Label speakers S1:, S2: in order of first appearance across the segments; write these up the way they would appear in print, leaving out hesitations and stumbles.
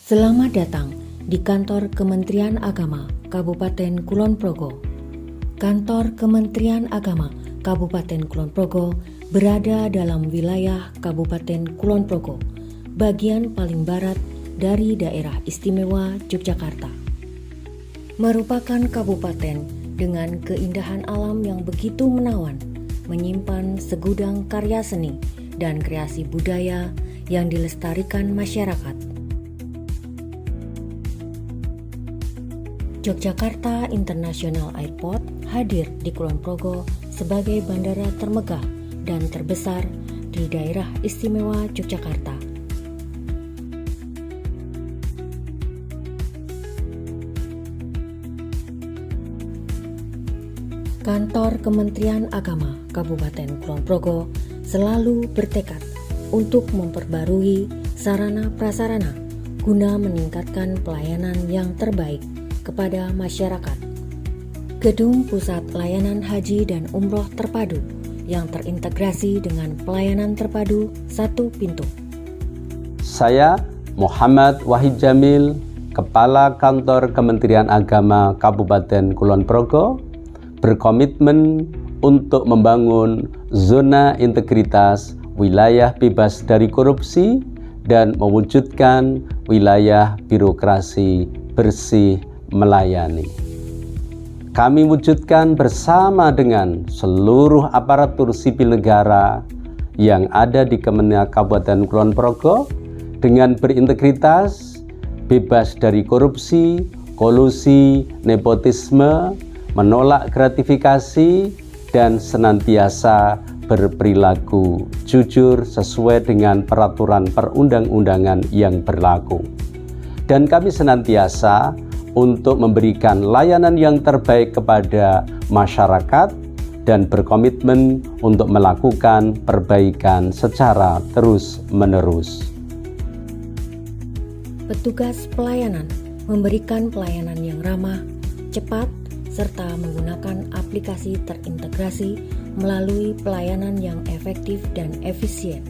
S1: Selamat datang di kantor Kementerian Agama Kabupaten Kulon Progo. Kantor Kementerian Agama Kabupaten Kulon Progo berada dalam wilayah Kabupaten Kulon Progo, bagian paling barat dari daerah istimewa Yogyakarta. Merupakan kabupaten dengan keindahan alam yang begitu menawan, menyimpan segudang karya seni dan kreasi budaya yang dilestarikan masyarakat. Yogyakarta International Airport hadir di Kulon Progo sebagai bandara termegah dan terbesar di daerah istimewa Yogyakarta. Kantor Kementerian Agama Kabupaten Kulon Progo selalu bertekad untuk memperbarui sarana prasarana guna meningkatkan pelayanan yang terbaik kepada masyarakat. Gedung Pusat Layanan Haji dan Umroh Terpadu yang terintegrasi dengan pelayanan terpadu satu pintu.
S2: Saya Muhammad Wahid Jamil, Kepala Kantor Kementerian Agama Kabupaten Kulon Progo, berkomitmen untuk membangun zona integritas wilayah bebas dari korupsi dan mewujudkan wilayah birokrasi bersih melayani. Kami wujudkan bersama dengan seluruh aparatur sipil negara yang ada di Kementerian Kabupaten Kulon Progo dengan berintegritas, bebas dari korupsi, kolusi, nepotisme, menolak gratifikasi, dan senantiasa berperilaku jujur sesuai dengan peraturan perundang-undangan yang berlaku. Dan kami senantiasa untuk memberikan layanan yang terbaik kepada masyarakat dan berkomitmen untuk melakukan perbaikan secara terus-menerus.
S1: Petugas pelayanan memberikan pelayanan yang ramah, cepat, serta menggunakan aplikasi terintegrasi melalui pelayanan yang efektif dan efisien.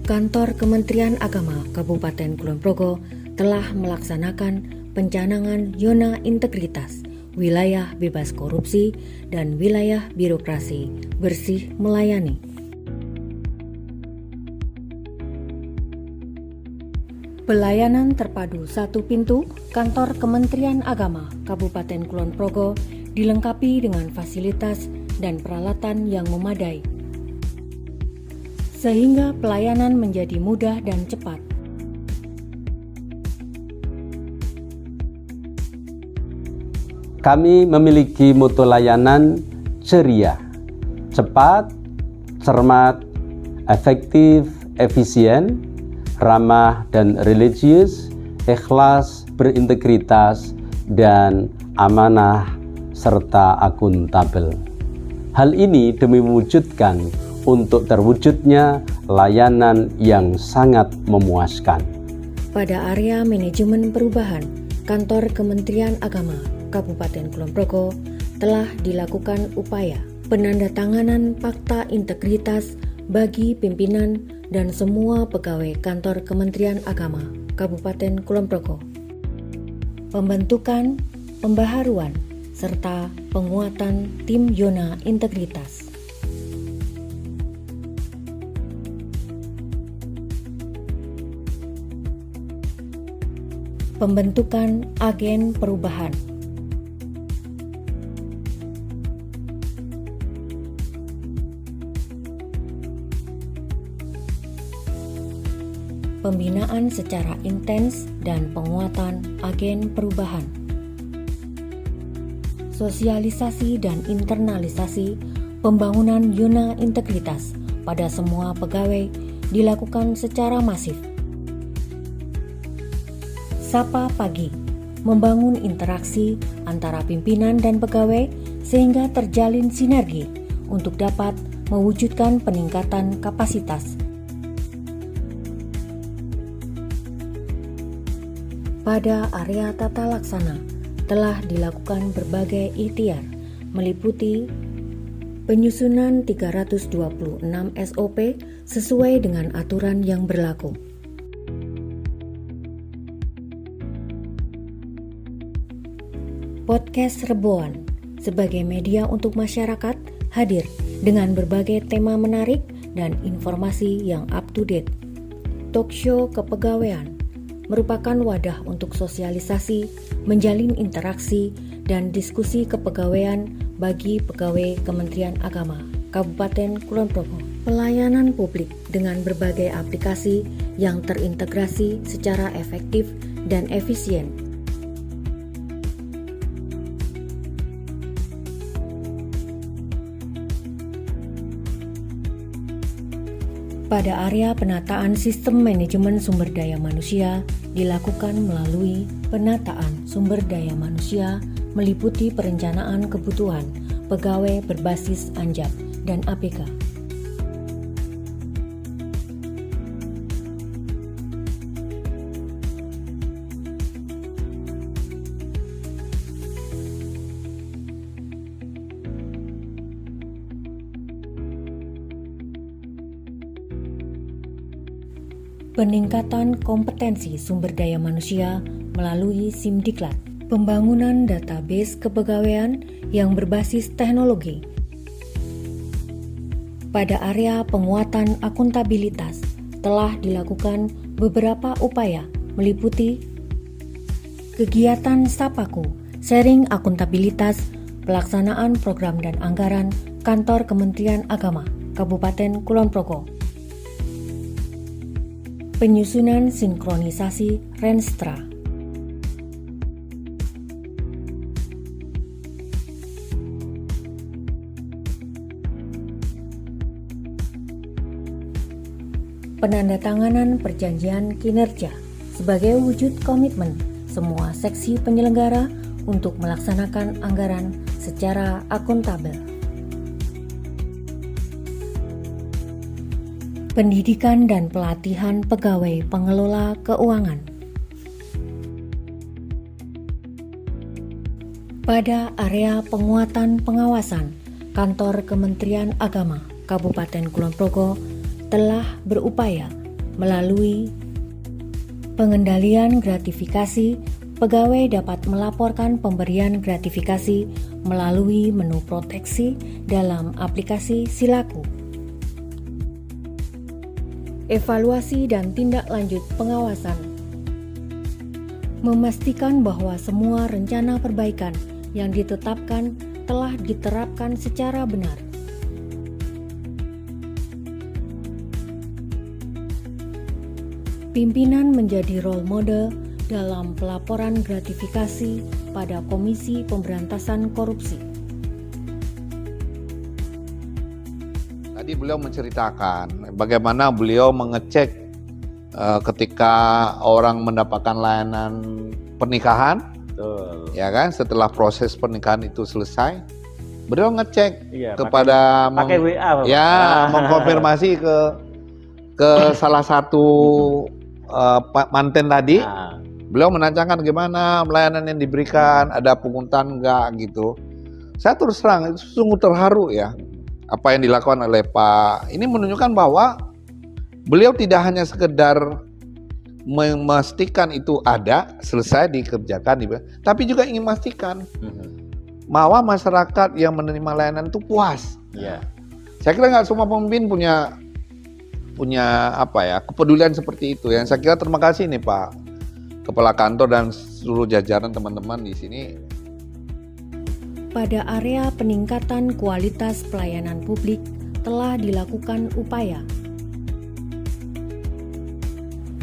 S1: Kantor Kementerian Agama Kabupaten Kulon Progo telah melaksanakan pencanangan zona integritas, wilayah bebas korupsi, dan wilayah birokrasi bersih melayani. Pelayanan terpadu satu pintu Kantor Kementerian Agama Kabupaten Kulon Progo dilengkapi dengan fasilitas dan peralatan yang memadai, sehingga pelayanan menjadi mudah dan cepat.
S2: Kami memiliki mutu layanan ceria, cepat, cermat, efektif, efisien, ramah dan religius, ikhlas, berintegritas, dan amanah serta akuntabel. Hal ini demi mewujudkan untuk terwujudnya layanan yang sangat memuaskan.
S1: Pada area manajemen perubahan, Kantor Kementerian Agama Kabupaten Kulon Progo telah dilakukan upaya penandatanganan fakta integritas bagi pimpinan dan semua pegawai Kantor Kementerian Agama Kabupaten Kulon Progo. Pembentukan, pembaharuan, serta penguatan tim zona integritas. Pembentukan agen perubahan. Pembinaan secara intens dan penguatan agen perubahan. Sosialisasi dan internalisasi pembangunan zona integritas pada semua pegawai dilakukan secara masif. Sapa pagi, membangun interaksi antara pimpinan dan pegawai sehingga terjalin sinergi untuk dapat mewujudkan peningkatan kapasitas. Pada area tata laksana telah dilakukan berbagai ikhtiar meliputi penyusunan 326 SOP sesuai dengan aturan yang berlaku. Podcast Reboan sebagai media untuk masyarakat hadir dengan berbagai tema menarik dan informasi yang up to date. Talkshow kepegawaian merupakan wadah untuk sosialisasi, menjalin interaksi, dan diskusi kepegawaian bagi pegawai Kementerian Agama Kabupaten Kulon Progo. Pelayanan publik dengan berbagai aplikasi yang terintegrasi secara efektif dan efisien. Pada area penataan sistem manajemen sumber daya manusia dilakukan melalui penataan sumber daya manusia meliputi perencanaan kebutuhan pegawai berbasis ANJAP dan APK. Peningkatan kompetensi sumber daya manusia melalui SIMDiklat, pembangunan database kepegawaian yang berbasis teknologi. Pada area penguatan akuntabilitas telah dilakukan beberapa upaya meliputi kegiatan SAPAKU, sharing akuntabilitas, pelaksanaan program dan anggaran Kantor Kementerian Agama Kabupaten Kulon Progo, penyusunan sinkronisasi Renstra, penandatanganan perjanjian kinerja sebagai wujud komitmen semua seksi penyelenggara untuk melaksanakan anggaran secara akuntabel. Pendidikan dan pelatihan pegawai pengelola keuangan. Pada area penguatan pengawasan, Kantor Kementerian Agama Kabupaten Kulon Progo telah berupaya melalui pengendalian gratifikasi. Pegawai dapat melaporkan pemberian gratifikasi melalui menu proteksi dalam aplikasi Silaku. Evaluasi dan tindak lanjut pengawasan, memastikan bahwa semua rencana perbaikan yang ditetapkan telah diterapkan secara benar. Pimpinan menjadi role model dalam pelaporan gratifikasi pada Komisi Pemberantasan Korupsi.
S3: Tadi beliau menceritakan bagaimana beliau mengecek ketika orang mendapatkan layanan pernikahan, ya kan? Setelah proses pernikahan itu selesai, beliau ngecek kepada
S4: pakai WA,
S3: mengkonfirmasi ke salah satu manten tadi. Beliau menanyakan gimana pelayanan yang diberikan, ada pungutan enggak gitu. Saya terus terang itu sungguh terharu ya. Apa yang dilakukan oleh Pak, ini menunjukkan bahwa beliau tidak hanya sekedar memastikan itu ada, selesai dikerjakan, tapi juga ingin memastikan bahwa masyarakat yang menerima layanan itu puas. Saya kira nggak semua pemimpin punya kepedulian seperti itu. Yang saya kira terima kasih nih Pak Kepala Kantor dan seluruh jajaran teman-teman di sini.
S1: Pada area peningkatan kualitas pelayanan publik telah dilakukan upaya.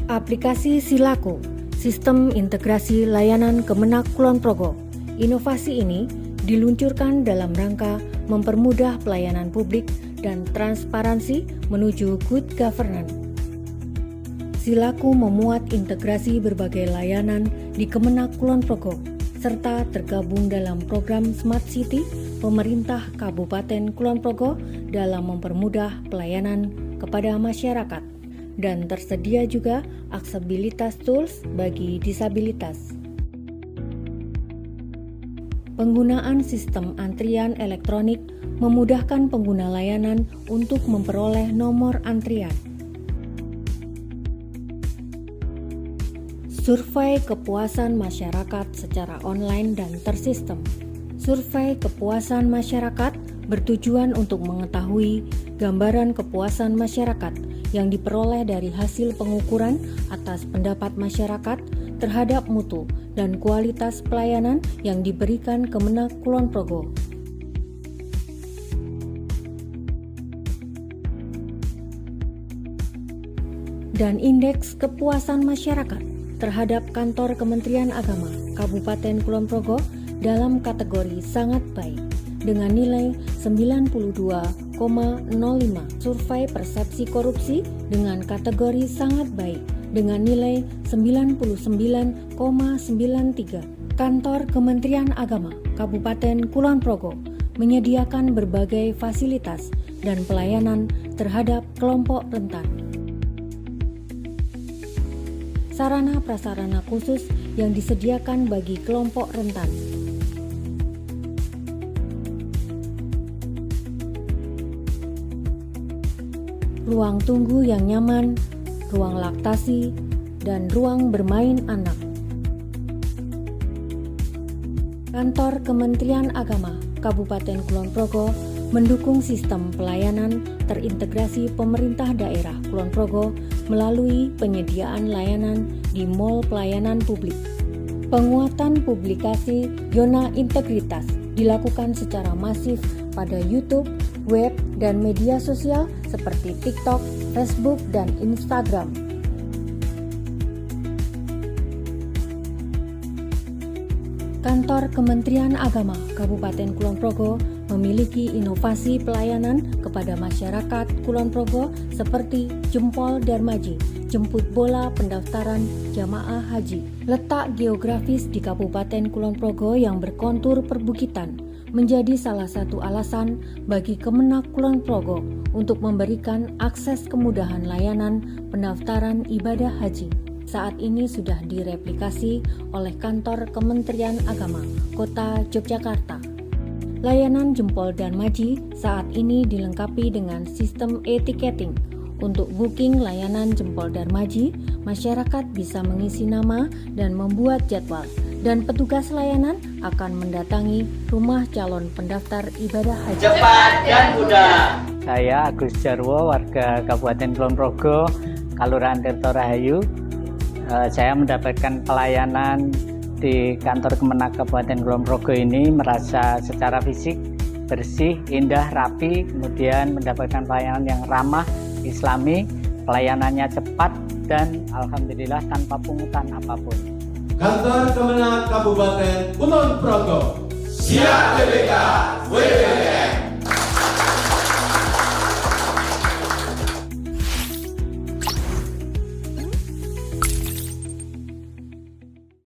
S1: Aplikasi Silaku, Sistem Integrasi Layanan Kemenak Kulon Progo. Inovasi ini diluncurkan dalam rangka mempermudah pelayanan publik dan transparansi menuju good governance. Silaku memuat integrasi berbagai layanan di Kemenak Kulon Progo, serta tergabung dalam program Smart City pemerintah Kabupaten Kulon Progo dalam mempermudah pelayanan kepada masyarakat, dan tersedia juga aksesibilitas tools bagi disabilitas. Penggunaan sistem antrian elektronik memudahkan pengguna layanan untuk memperoleh nomor antrian. Survei kepuasan masyarakat secara online dan tersistem. Survei kepuasan masyarakat bertujuan untuk mengetahui gambaran kepuasan masyarakat yang diperoleh dari hasil pengukuran atas pendapat masyarakat terhadap mutu dan kualitas pelayanan yang diberikan Kemenak Kulon Progo. Dan indeks kepuasan masyarakat terhadap kantor Kementerian Agama Kabupaten Kulon Progo dalam kategori sangat baik dengan nilai 92,05. Survei persepsi korupsi dengan kategori sangat baik dengan nilai 99,93. Kantor Kementerian Agama Kabupaten Kulon Progo menyediakan berbagai fasilitas dan pelayanan terhadap kelompok rentan. Sarana prasarana khusus yang disediakan bagi kelompok rentan. Ruang tunggu yang nyaman, ruang laktasi, dan ruang bermain anak. Kantor Kementerian Agama Kabupaten Kulon Progo mendukung sistem pelayanan terintegrasi pemerintah daerah Kulon Progo melalui penyediaan layanan di Mall Pelayanan Publik. Penguatan publikasi zona integritas dilakukan secara masif pada YouTube, web, dan media sosial seperti TikTok, Facebook, dan Instagram. Kantor Kementerian Agama Kabupaten Kulon Progo memiliki inovasi pelayanan kepada masyarakat Kulon Progo seperti Jempol Darmaji, jemput bola pendaftaran jamaah haji. Letak geografis di Kabupaten Kulon Progo yang berkontur perbukitan menjadi salah satu alasan bagi Kemenak Kulon Progo untuk memberikan akses kemudahan layanan pendaftaran ibadah haji. Saat ini sudah direplikasi oleh kantor Kementerian Agama Kota Yogyakarta. Layanan Jempol Darmaji saat ini dilengkapi dengan sistem e-ticketing. Untuk booking layanan Jempol Darmaji, masyarakat bisa mengisi nama dan membuat jadwal, dan petugas layanan akan mendatangi rumah calon pendaftar ibadah haji.
S4: Cepat dan mudah.
S5: Saya Agus Jarwo, warga Kabupaten Kulon Progo, Kelurahan Tirto Rahayu. Saya mendapatkan pelayanan di kantor Kemenak Kabupaten Kulon Progo ini, merasa secara fisik bersih, indah, rapi, kemudian mendapatkan pelayanan yang ramah, islami, pelayanannya cepat, dan alhamdulillah tanpa pungutan apapun.
S4: Kantor Kemenak Kabupaten Kulon Progo siap